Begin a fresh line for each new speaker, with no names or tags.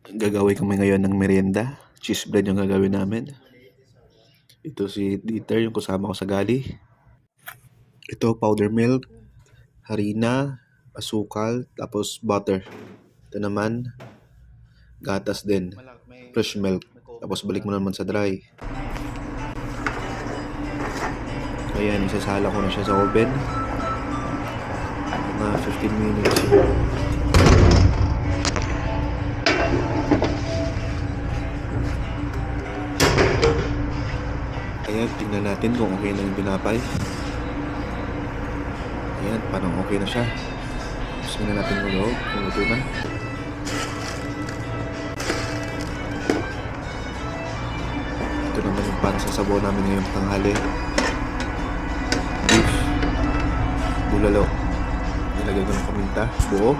Gagawin kami ngayon ng merienda. Cheese bread yung gagawin namin. Ito si Dieter, yung kasama ko sa gali. Ito powder milk, harina, asukal, tapos butter. Ito naman, gatas din, fresh milk. Tapos balik mo naman sa dry. Ayan, isasala ko na siya sa oven. Mga 15 minutes. Ayan, tingnan natin kung okay na yung binapay. Ayan, parang okay na siya. Tapos tingnan natin yung loob, kung ito na. Ito naman yung pan sa sabaw namin ngayong tanghali. Beef, bulalo. Nilagay ko ng paminta, buo.